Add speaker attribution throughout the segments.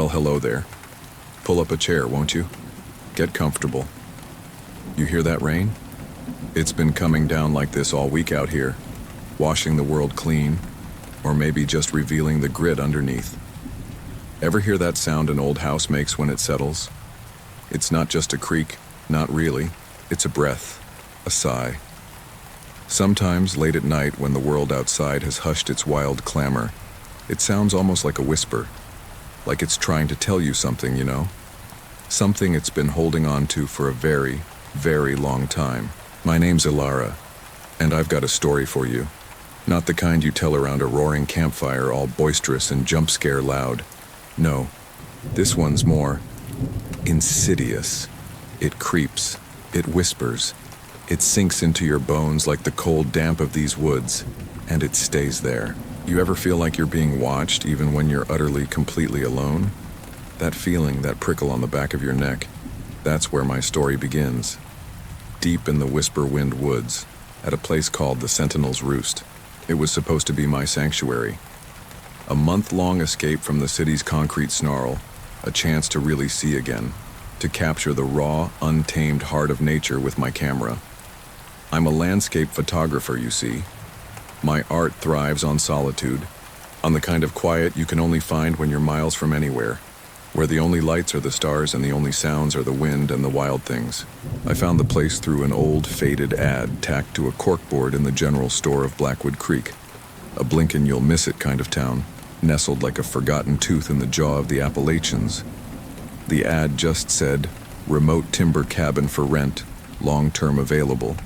Speaker 1: Well, hello there. Pull up a chair, won't you? Get comfortable. You hear that rain? It's been coming down like this all week out here, washing the world clean, or maybe just revealing the grit underneath. Ever hear that sound an old house makes when it settles? It's not just a creak, not really. It's a breath, a sigh. Sometimes, late at night, when the world outside has hushed its wild clamor, it sounds almost like a whisper, like it's trying to tell you something, you know? Something it's been holding on to for a very, very long time. My name's Ilara, and I've got a story for you. Not the kind you tell around a roaring campfire, all boisterous and jump scare loud. No, this one's more insidious. It creeps, it whispers, it sinks into your bones like the cold damp of these woods, and it stays there. You ever feel like you're being watched even when you're utterly, completely alone? That feeling, that prickle on the back of your neck, that's where my story begins. Deep in the Whisper Wind Woods, at a place called the Sentinel's Roost. It was supposed to be my sanctuary. A month-long escape from the city's concrete snarl, a chance to really see again, to capture the raw, untamed heart of nature with my camera. I'm a landscape photographer, you see. My art thrives on solitude, on the kind of quiet you can only find when you're miles from anywhere, where the only lights are the stars and the only sounds are the wind and the wild things. I found the place through an old, faded ad tacked to a corkboard in the general store of Blackwood Creek, a blink-and-you'll-miss-it kind of town, nestled like a forgotten tooth in the jaw of the Appalachians. The ad just said, "Remote timber cabin for rent, long-term available.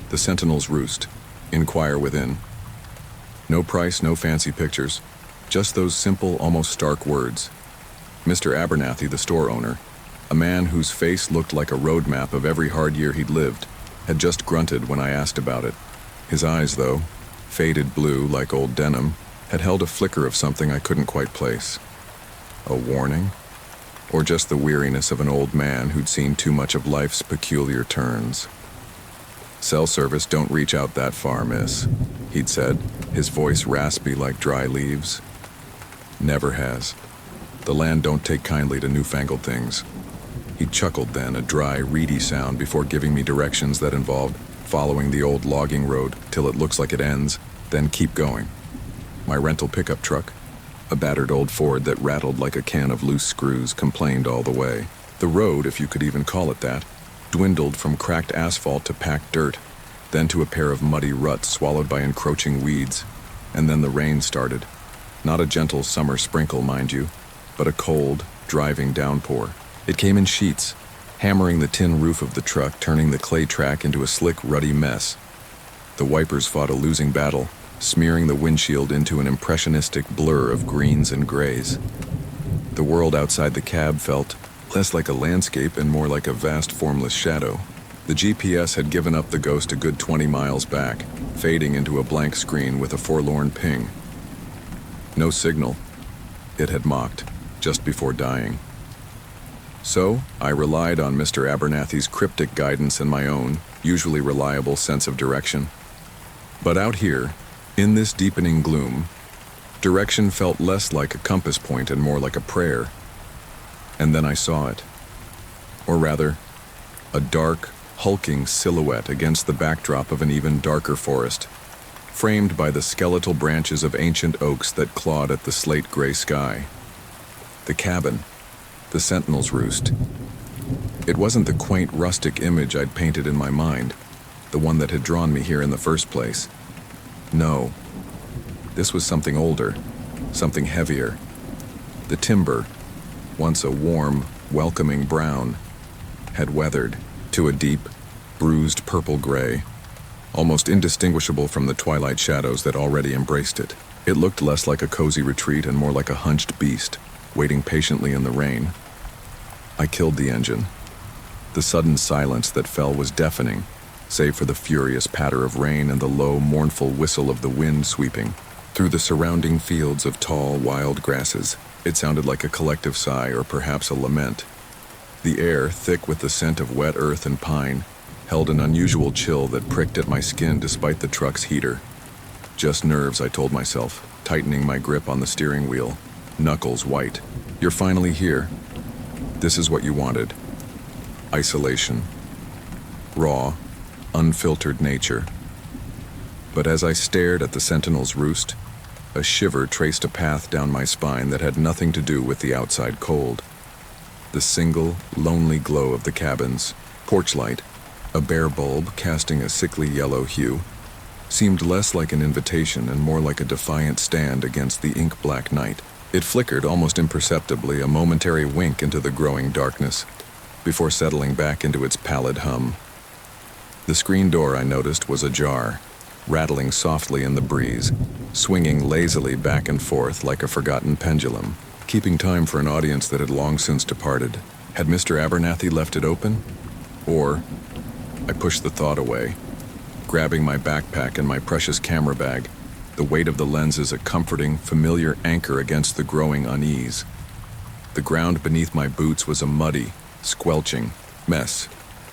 Speaker 1: The Sentinel's Roost. Inquire within." No price, no fancy pictures, just those simple, almost stark words. Mr. Abernathy, the store owner, a man whose face looked like a road map of every hard year he'd lived, had just grunted when I asked about it. His eyes, though, faded blue like old denim, had held a flicker of something I couldn't quite place. A warning? Or just the weariness of an old man who'd seen too much of life's peculiar turns? "Cell service don't reach out that far, miss," he'd said, his voice raspy like dry leaves. "Never has. The land don't take kindly to newfangled things." He chuckled then, a dry, reedy sound before giving me directions that involved following the old logging road till it looks like it ends, then keep going. My rental pickup truck, a battered old Ford that rattled like a can of loose screws, complained all the way. The road, if you could even call it that, dwindled from cracked asphalt to packed dirt, then to a pair of muddy ruts swallowed by encroaching weeds. And then the rain started. Not a gentle summer sprinkle, mind you, but a cold, driving downpour. It came in sheets, hammering the tin roof of the truck, turning the clay track into a slick, ruddy mess. The wipers fought a losing battle, smearing the windshield into an impressionistic blur of greens and grays. The world outside the cab felt less like a landscape and more like a vast formless shadow. The GPS had given up the ghost a good 20 miles back, fading into a blank screen with a forlorn ping. No signal. It had mocked, just before dying. So, I relied on Mr. Abernathy's cryptic guidance and my own, usually reliable sense of direction. But out here, in this deepening gloom, direction felt less like a compass point and more like a prayer. And then I saw it. Or rather, a dark, hulking silhouette against the backdrop of an even darker forest, framed by the skeletal branches of ancient oaks that clawed at the slate-gray sky. The cabin, the Sentinel's Roost. It wasn't the quaint, rustic image I'd painted in my mind, the one that had drawn me here in the first place. No, this was something older, something heavier. The timber, once a warm, welcoming brown, had weathered to a deep, bruised purple gray, almost indistinguishable from the twilight shadows that already embraced it. It looked less like a cozy retreat and more like a hunched beast, waiting patiently in the rain. I killed the engine. The sudden silence that fell was deafening, save for the furious patter of rain and the low, mournful whistle of the wind sweeping through the surrounding fields of tall, wild grasses. It sounded like a collective sigh or perhaps a lament. The air, thick with the scent of wet earth and pine, held an unusual chill that pricked at my skin despite the truck's heater. Just nerves, I told myself, tightening my grip on the steering wheel, knuckles white. You're finally here. This is what you wanted. Isolation. Raw, unfiltered nature. But as I stared at the sentinel's roost, a shiver traced a path down my spine that had nothing to do with the outside cold. The single, lonely glow of the cabin's porch light, a bare bulb casting a sickly yellow hue, seemed less like an invitation and more like a defiant stand against the ink-black night. It flickered almost imperceptibly, a momentary wink into the growing darkness, before settling back into its pallid hum. The screen door, I noticed, was ajar, rattling softly in the breeze, swinging lazily back and forth like a forgotten pendulum, keeping time for an audience that had long since departed. Had Mr. Abernathy left it open? Or... I pushed the thought away, grabbing my backpack and my precious camera bag, the weight of the lenses a comforting, familiar anchor against the growing unease. The ground beneath my boots was a muddy, squelching mess,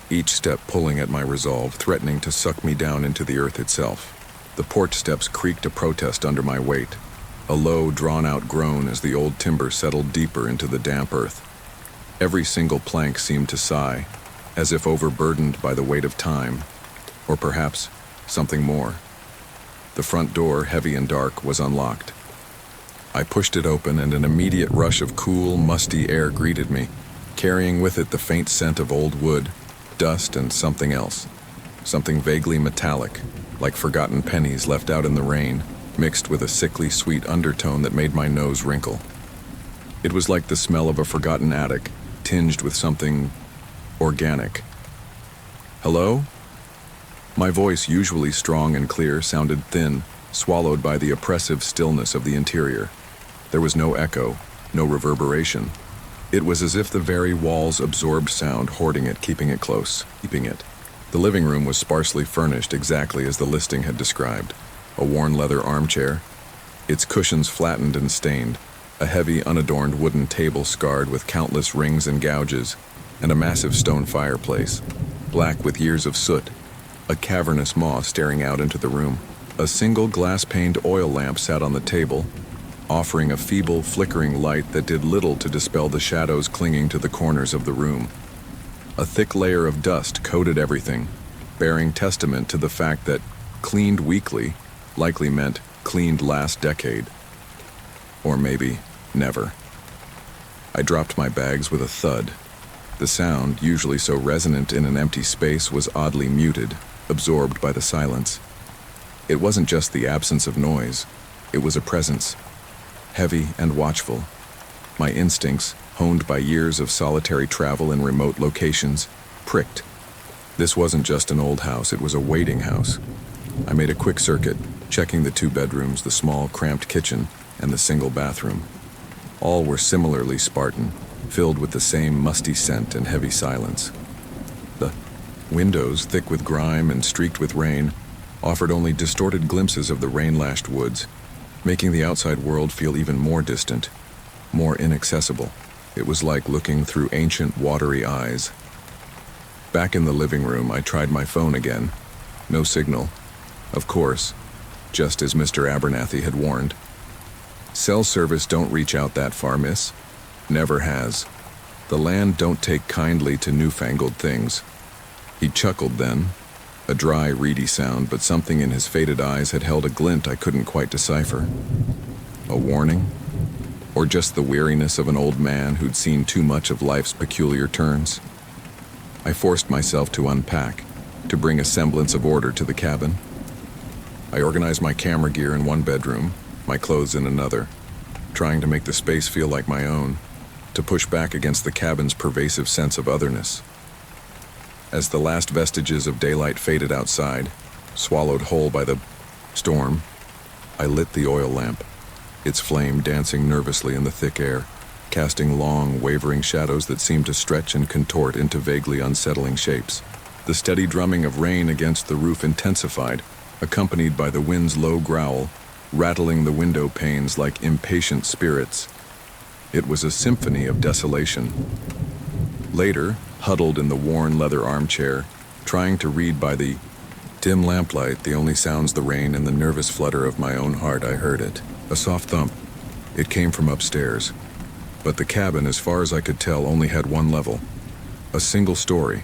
Speaker 1: each step pulling at my resolve, threatening to suck me down into the earth itself. The porch steps creaked a protest under my weight, a low, drawn-out groan as the old timber settled deeper into the damp earth. Every single plank seemed to sigh, as if overburdened by the weight of time, or perhaps something more. The front door, heavy and dark, was unlocked. I pushed it open, and an immediate rush of cool, musty air greeted me, carrying with it the faint scent of old wood, dust, and something else. Something vaguely metallic, like forgotten pennies left out in the rain, mixed with a sickly sweet undertone that made my nose wrinkle. It was like the smell of a forgotten attic, tinged with something organic. Hello? My voice, usually strong and clear, sounded thin, swallowed by the oppressive stillness of the interior. There was no echo, no reverberation. It was as if the very walls absorbed sound, hoarding it, keeping it close, keeping it. The living room was sparsely furnished exactly as the listing had described. A worn leather armchair, its cushions flattened and stained, a heavy, unadorned wooden table scarred with countless rings and gouges, and a massive stone fireplace, black with years of soot, a cavernous maw staring out into the room. A single glass-paned oil lamp sat on the table, offering a feeble, flickering light that did little to dispel the shadows clinging to the corners of the room. A thick layer of dust coated everything, bearing testament to the fact that cleaned weekly likely meant cleaned last decade. Or maybe never. I dropped my bags with a thud. The sound, usually so resonant in an empty space, was oddly muted, absorbed by the silence. It wasn't just the absence of noise, it was a presence, heavy and watchful. My instincts, honed by years of solitary travel in remote locations, pricked. This wasn't just an old house, it was a waiting house. I made a quick circuit, checking the 2 bedrooms, the small, cramped kitchen, and the single bathroom. All were similarly Spartan, filled with the same musty scent and heavy silence. The windows, thick with grime and streaked with rain, offered only distorted glimpses of the rain-lashed woods, making the outside world feel even more distant, more inaccessible. It was like looking through ancient, watery eyes. Back in the living room, I tried my phone again. No signal. Of course, just as Mr. Abernathy had warned. Cell service don't reach out that far, miss. Never has. The land don't take kindly to newfangled things. He chuckled then, a dry, reedy sound, but something in his faded eyes had held a glint I couldn't quite decipher. A warning? Or just the weariness of an old man who'd seen too much of life's peculiar turns? I forced myself to unpack, to bring a semblance of order to the cabin. I organized my camera gear in one bedroom, my clothes in another, trying to make the space feel like my own, to push back against the cabin's pervasive sense of otherness. As the last vestiges of daylight faded outside, swallowed whole by the storm, I lit the oil lamp, its flame dancing nervously in the thick air, casting long, wavering shadows that seemed to stretch and contort into vaguely unsettling shapes. The steady drumming of rain against the roof intensified, accompanied by the wind's low growl, rattling the window panes like impatient spirits. It was a symphony of desolation. Later, huddled in the worn leather armchair, trying to read by the dim lamplight the only sounds the rain and the nervous flutter of my own heart, I heard it. A soft thump. It came from upstairs. But the cabin, as far as I could tell, only had one level. A single story.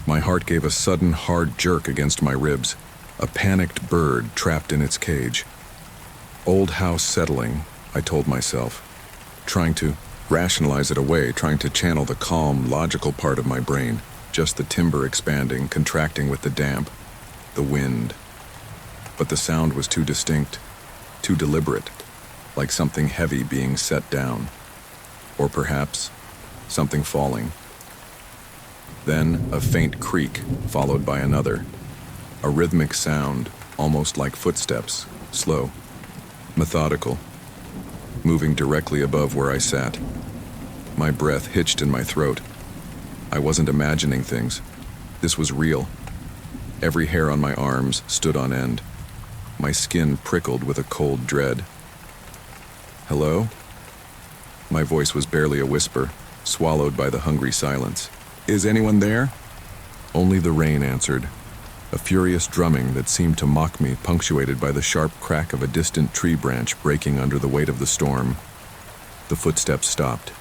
Speaker 1: My heart gave a sudden, hard jerk against my ribs. A panicked bird trapped in its cage. Old house settling, I told myself, trying to rationalize it away, trying to channel the calm, logical part of my brain. Just the timber expanding, contracting with the damp, the wind. But the sound was too distinct, too deliberate, like something heavy being set down. Or perhaps something falling. Then a faint creak, followed by another. A rhythmic sound, almost like footsteps, slow, methodical, moving directly above where I sat. My breath hitched in my throat. I wasn't imagining things. This was real. Every hair on my arms stood on end. My skin prickled with a cold dread. Hello? My voice was barely a whisper, swallowed by the hungry silence. Is anyone there? Only the rain answered. A furious drumming that seemed to mock me, punctuated by the sharp crack of a distant tree branch breaking under the weight of the storm. The footsteps stopped.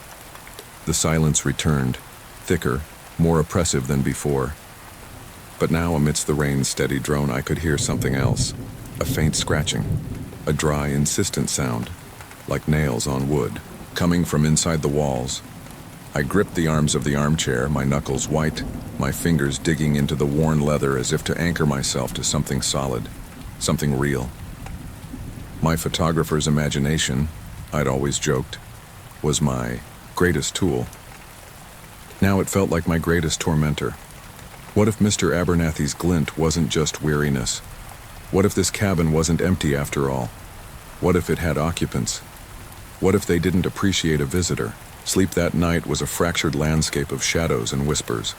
Speaker 1: The silence returned, thicker, more oppressive than before. But now, amidst the rain's steady drone, I could hear something else. A faint scratching. A dry, insistent sound, like nails on wood, coming from inside the walls. I gripped the arms of the armchair, my knuckles white, my fingers digging into the worn leather as if to anchor myself to something solid, something real. My photographer's imagination, I'd always joked, was my greatest tool. Now it felt like my greatest tormentor. What if Mr. Abernathy's glint wasn't just weariness? What if this cabin wasn't empty after all? What if it had occupants? What if they didn't appreciate a visitor? Sleep that night was a fractured landscape of shadows and whispers.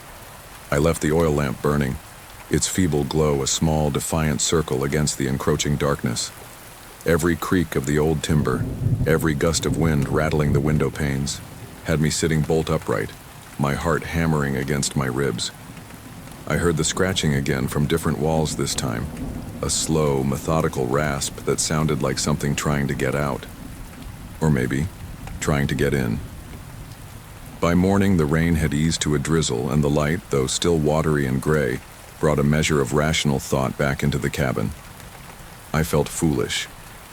Speaker 1: I left the oil lamp burning, its feeble glow a small, defiant circle against the encroaching darkness. Every creak of the old timber, every gust of wind rattling the window panes, had me sitting bolt upright, my heart hammering against my ribs. I heard the scratching again from different walls this time, a slow, methodical rasp that sounded like something trying to get out. Or maybe, trying to get in. By morning, the rain had eased to a drizzle, and the light, though still watery and gray, brought a measure of rational thought back into the cabin. I felt foolish,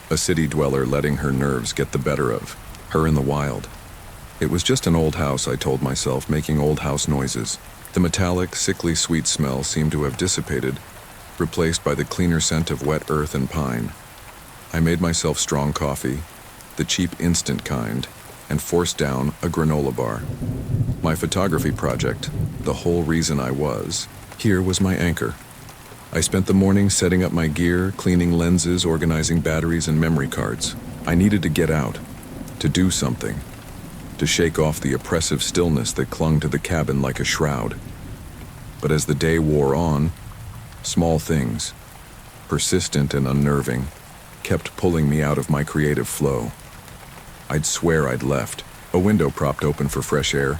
Speaker 1: a city dweller letting her nerves get the better of her in the wild. It was just an old house, I told myself, making old house noises. The metallic, sickly sweet smell seemed to have dissipated, replaced by the cleaner scent of wet earth and pine. I made myself strong coffee, the cheap instant kind, and forced down a granola bar. My photography project, the whole reason I was, here was my anchor. I spent the morning setting up my gear, cleaning lenses, organizing batteries and memory cards. I needed to get out, to do something, to shake off the oppressive stillness that clung to the cabin like a shroud. But as the day wore on, small things, persistent and unnerving, kept pulling me out of my creative flow. I'd swear I'd left, a window propped open for fresh air,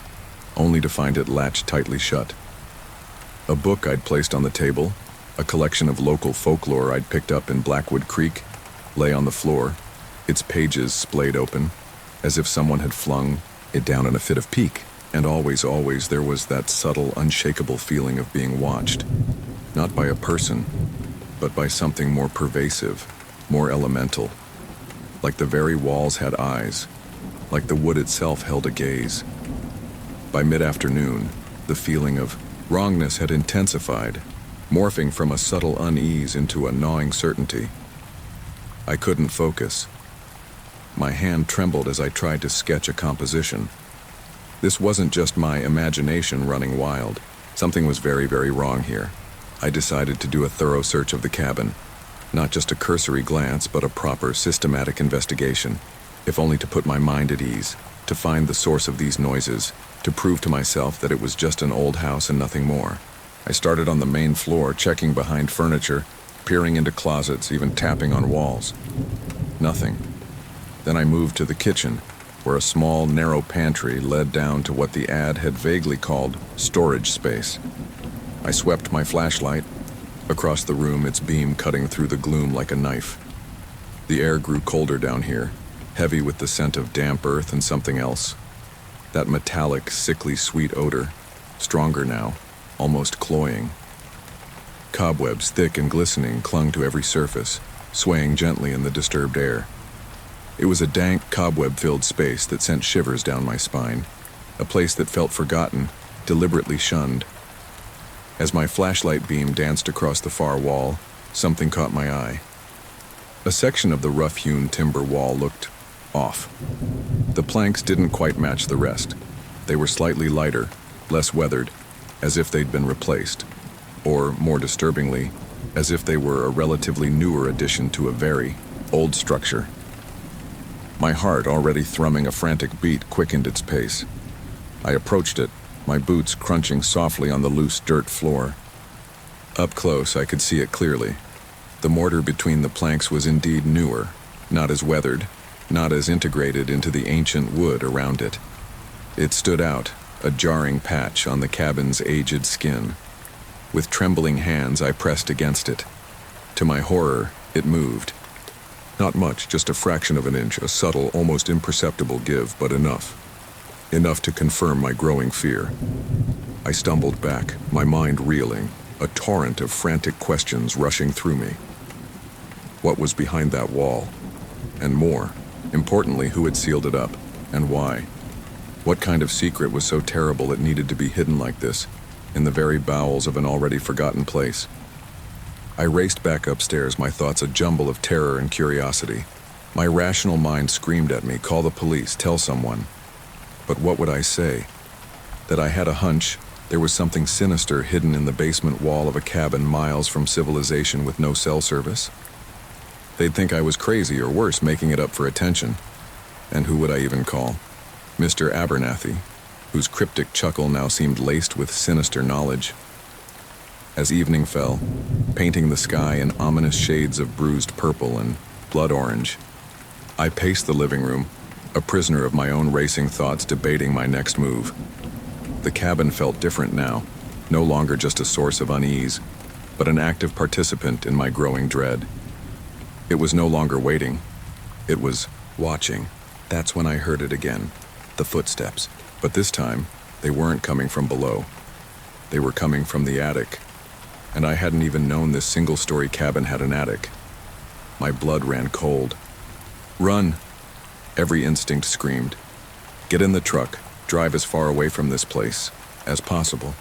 Speaker 1: only to find it latched tightly shut. A book I'd placed on the table, a collection of local folklore I'd picked up in Blackwood Creek, lay on the floor, its pages splayed open, as if someone had flung it down in a fit of pique. And always, always there was that subtle, unshakable feeling of being watched, not by a person, but by something more pervasive, more elemental. Like the very walls had eyes, like the wood itself held a gaze. By mid-afternoon, the feeling of wrongness had intensified, morphing from a subtle unease into a gnawing certainty. I couldn't focus. My hand trembled as I tried to sketch a composition. This wasn't just my imagination running wild. Something was very, very wrong here. I decided to do a thorough search of the cabin. Not just a cursory glance, but a proper, systematic investigation, if only to put my mind at ease, to find the source of these noises, to prove to myself that it was just an old house and nothing more. I started on the main floor, checking behind furniture, peering into closets, even tapping on walls. Nothing. Then I moved to the kitchen, where a small, narrow pantry led down to what the ad had vaguely called storage space. I swept my flashlight across the room, its beam cutting through the gloom like a knife. The air grew colder down here, heavy with the scent of damp earth and something else. That metallic, sickly sweet odor, stronger now, almost cloying. Cobwebs, thick and glistening, clung to every surface, swaying gently in the disturbed air. It was a dank, cobweb-filled space that sent shivers down my spine, a place that felt forgotten, deliberately shunned. As my flashlight beam danced across the far wall, something caught my eye. A section of the rough-hewn timber wall looked off. The planks didn't quite match the rest. They were slightly lighter, less weathered, as if they'd been replaced. Or, more disturbingly, as if they were a relatively newer addition to a very old structure. My heart, already thrumming a frantic beat, quickened its pace. I approached it, my boots crunching softly on the loose dirt floor. Up close, I could see it clearly. The mortar between the planks was indeed newer, not as weathered, not as integrated into the ancient wood around it. It stood out, a jarring patch on the cabin's aged skin. With trembling hands, I pressed against it. To my horror, it moved. Not much, just a fraction of an inch, a subtle, almost imperceptible give, but enough. Enough to confirm my growing fear. I stumbled back, my mind reeling, a torrent of frantic questions rushing through me. What was behind that wall? And more, importantly, who had sealed it up, and why? What kind of secret was so terrible it needed to be hidden like this, in the very bowels of an already forgotten place? I raced back upstairs, my thoughts a jumble of terror and curiosity. My rational mind screamed at me, call the police, tell someone. But what would I say? That I had a hunch there was something sinister hidden in the basement wall of a cabin miles from civilization with no cell service? They'd think I was crazy or worse, making it up for attention. And who would I even call? Mr. Abernathy, whose cryptic chuckle now seemed laced with sinister knowledge. As evening fell, painting the sky in ominous shades of bruised purple and blood orange, I paced the living room, a prisoner of my own racing thoughts debating my next move. The cabin felt different now, no longer just a source of unease, but an active participant in my growing dread. It was no longer waiting. It was watching. That's when I heard it again, the footsteps. But this time, they weren't coming from below. They were coming from the attic. And I hadn't even known this single-story cabin had an attic. My blood ran cold. Run! Every instinct screamed. Get in the truck, drive as far away from this place as possible.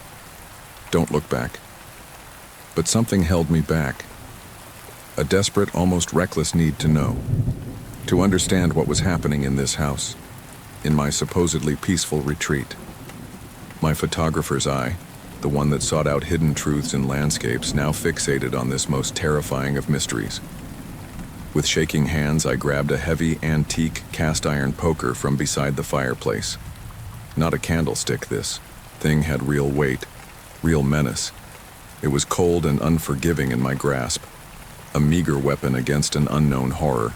Speaker 1: Don't look back. But something held me back. A desperate, almost reckless need to know. To understand what was happening in this house, in my supposedly peaceful retreat. My photographer's eye, the one that sought out hidden truths in landscapes, now fixated on this most terrifying of mysteries. With shaking hands, I grabbed a heavy, antique cast-iron poker from beside the fireplace. Not a candlestick, this thing had real weight, real menace. It was cold and unforgiving in my grasp, a meager weapon against an unknown horror.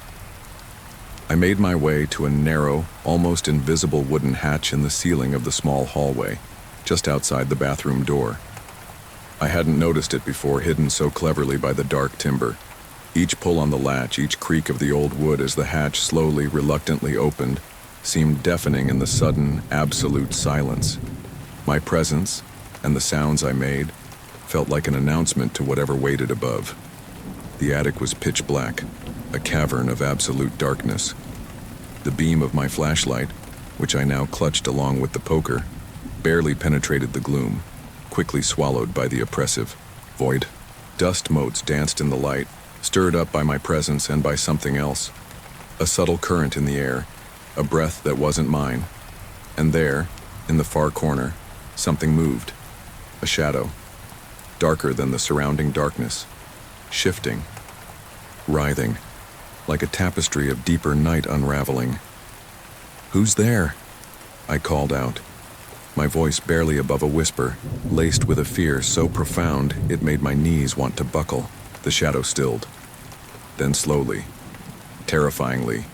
Speaker 1: I made my way to a narrow, almost invisible wooden hatch in the ceiling of the small hallway, just outside the bathroom door. I hadn't noticed it before, hidden so cleverly by the dark timber. Each pull on the latch, each creak of the old wood as the hatch slowly, reluctantly opened, seemed deafening in the sudden, absolute silence. My presence, and the sounds I made, felt like an announcement to whatever waited above. The attic was pitch black, a cavern of absolute darkness. The beam of my flashlight, which I now clutched along with the poker, barely penetrated the gloom, quickly swallowed by the oppressive void. Dust motes danced in the light, stirred up by my presence and by something else. A subtle current in the air, a breath that wasn't mine. And there, in the far corner, something moved. A shadow, darker than the surrounding darkness, shifting, writhing, like a tapestry of deeper night unraveling. "Who's there?" I called out, my voice barely above a whisper, laced with a fear so profound it made my knees want to buckle. The shadow stilled. Then slowly, terrifyingly,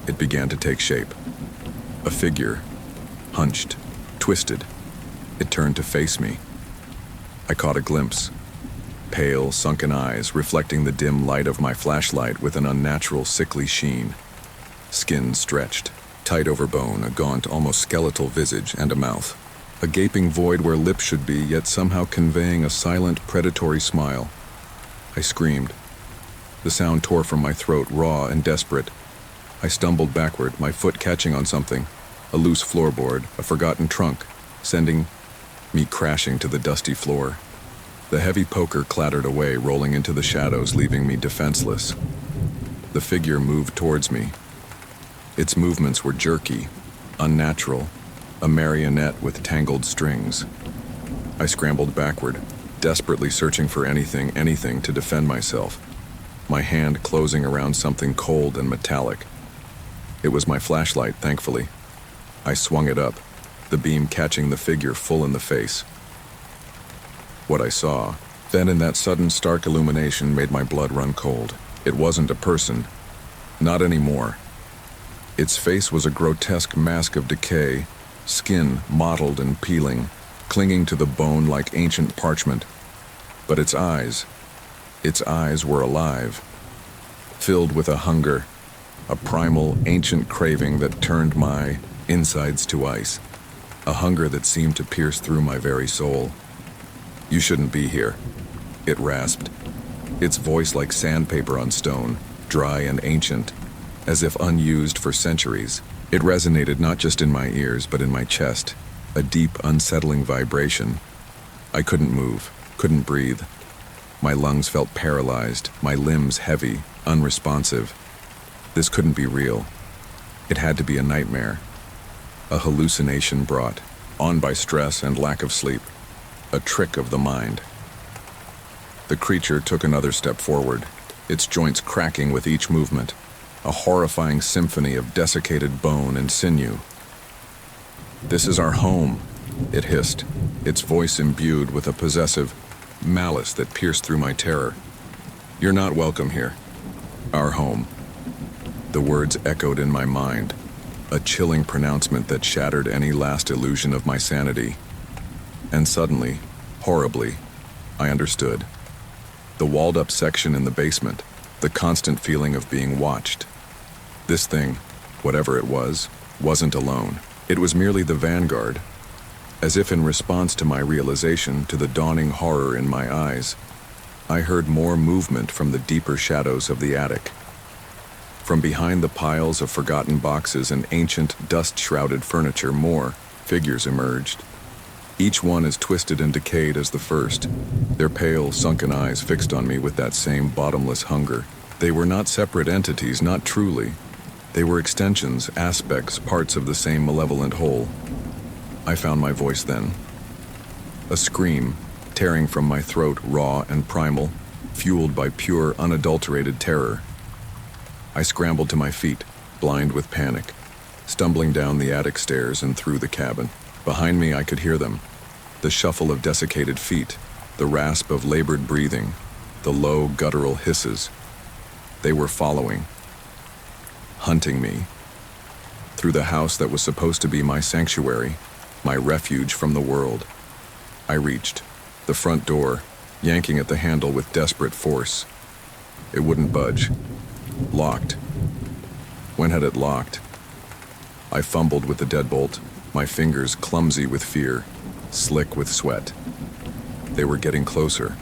Speaker 1: it began to take shape. A figure, hunched, twisted. It turned to face me. I caught a glimpse. Pale, sunken eyes reflecting the dim light of my flashlight with an unnatural, sickly sheen. skin stretched, tight over bone, a gaunt, almost skeletal visage, and a mouth. A gaping void where lips should be, yet somehow conveying a silent, predatory smile. I screamed. The sound tore from my throat, raw and desperate. I stumbled backward, my foot catching on something, a loose floorboard, a forgotten trunk, sending me crashing to the dusty floor. The heavy poker clattered away, rolling into the shadows, leaving me defenseless. The figure moved towards me. Its movements were jerky, unnatural, a marionette with tangled strings. I scrambled backward, desperately searching for anything to defend myself, my hand closing around something cold and metallic. It was my flashlight, thankfully. I swung it up, the beam catching the figure full in the face. What I saw, then in that sudden stark illumination, made my blood run cold. It wasn't a person. Not anymore. Its face was a grotesque mask of decay, skin mottled and peeling, clinging to the bone like ancient parchment. But its eyes were alive, filled with a hunger, a primal, ancient craving that turned my insides to ice, a hunger that seemed to pierce through my very soul. "You shouldn't be here," it rasped, its voice like sandpaper on stone, dry and ancient, as if unused for centuries. It resonated not just in my ears, but in my chest, a deep, unsettling vibration. I couldn't move, couldn't breathe. My lungs felt paralyzed, my limbs heavy, unresponsive. This couldn't be real. It had to be a nightmare. A hallucination brought on by stress and lack of sleep. A trick of the mind. The creature took another step forward, its joints cracking with each movement, a horrifying symphony of desiccated bone and sinew. "This is our home," it hissed, its voice imbued with a possessive malice that pierced through my terror. "You're not welcome here. Our home." The words echoed in my mind, a chilling pronouncement that shattered any last illusion of my sanity. And suddenly, horribly, I understood. The walled-up section in the basement, the constant feeling of being watched. This thing, whatever it was, wasn't alone. It was merely the vanguard. As if in response to my realization, to the dawning horror in my eyes, I heard more movement from the deeper shadows of the attic. From behind the piles of forgotten boxes and ancient, dust-shrouded furniture, more figures emerged. Each one as twisted and decayed as the first, their pale, sunken eyes fixed on me with that same bottomless hunger. They were not separate entities, not truly. They were extensions, aspects, parts of the same malevolent whole. I found my voice then. A scream, tearing from my throat, raw and primal, fueled by pure, unadulterated terror. I scrambled to my feet, blind with panic, stumbling down the attic stairs and through the cabin. Behind me I could hear them, the shuffle of desiccated feet, the rasp of labored breathing, the low, guttural hisses. They were following, hunting me. Through the house that was supposed to be my sanctuary, my refuge from the world. I reached the front door, yanking at the handle with desperate force. It wouldn't budge. Locked. When had it locked? I fumbled with the deadbolt, my fingers clumsy with fear, slick with sweat. They were getting closer.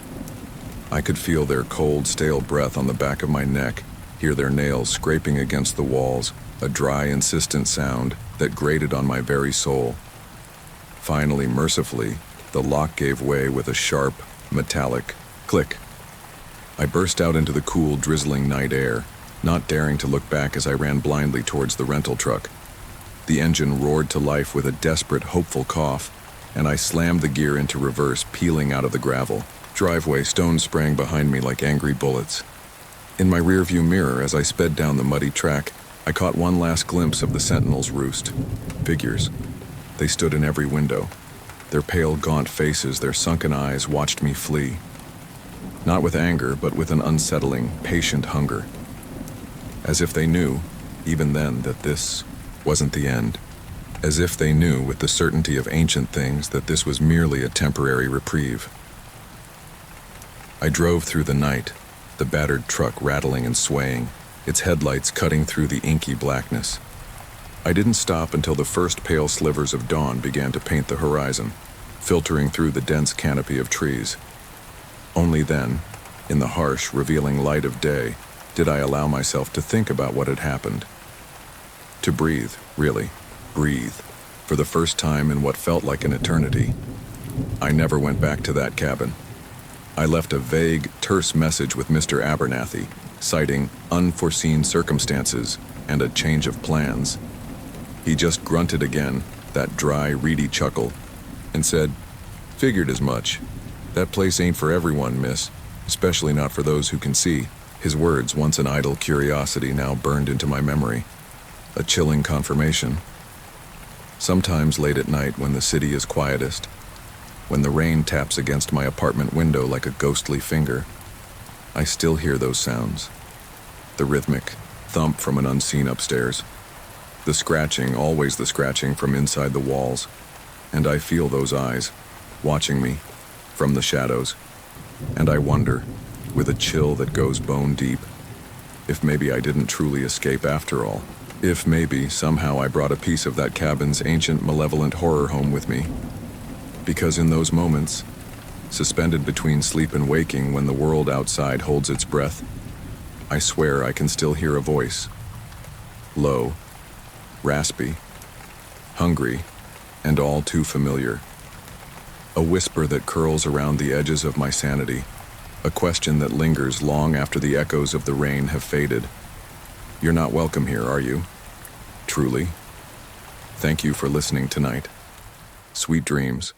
Speaker 1: I could feel their cold, stale breath on the back of my neck, hear their nails scraping against the walls, a dry, insistent sound that grated on my very soul. Finally, mercifully, the lock gave way with a sharp, metallic click. I burst out into the cool, drizzling night air, not daring to look back as I ran blindly towards the rental truck. The engine roared to life with a desperate, hopeful cough, and I slammed the gear into reverse, peeling out of the gravel. Driveway, stones sprang behind me like angry bullets. In my rearview mirror, as I sped down the muddy track, I caught one last glimpse of the sentinel's roost. Figures. They stood in every window. Their pale, gaunt faces, their sunken eyes watched me flee. Not with anger, but with an unsettling, patient hunger. As if they knew, even then, that this wasn't the end. As if they knew, with the certainty of ancient things, that this was merely a temporary reprieve. I drove through the night, the battered truck rattling and swaying, its headlights cutting through the inky blackness. I didn't stop until the first pale slivers of dawn began to paint the horizon, filtering through the dense canopy of trees. Only then, in the harsh, revealing light of day, did I allow myself to think about what had happened. To breathe, really, breathe, for the first time in what felt like an eternity. I never went back to that cabin. I left a vague, terse message with Mr. Abernathy, citing unforeseen circumstances and a change of plans. He just grunted again, that dry, reedy chuckle, and said, "Figured as much. That place ain't for everyone, miss, especially not for those who can see." His words, once an idle curiosity, now burned into my memory. A chilling confirmation. Sometimes late at night, when the city is quietest, when the rain taps against my apartment window like a ghostly finger, I still hear those sounds. The rhythmic thump from an unseen upstairs. The scratching, always the scratching from inside the walls. And I feel those eyes, watching me, from the shadows. And I wonder, with a chill that goes bone deep, if maybe I didn't truly escape after all. If maybe, somehow I brought a piece of that cabin's ancient, malevolent horror home with me. Because in those moments, suspended between sleep and waking when the world outside holds its breath, I swear I can still hear a voice. Low, raspy, hungry, and all too familiar. A whisper that curls around the edges of my sanity. A question that lingers long after the echoes of the rain have faded. You're not welcome here, are you? Truly? Thank you for listening tonight. Sweet dreams.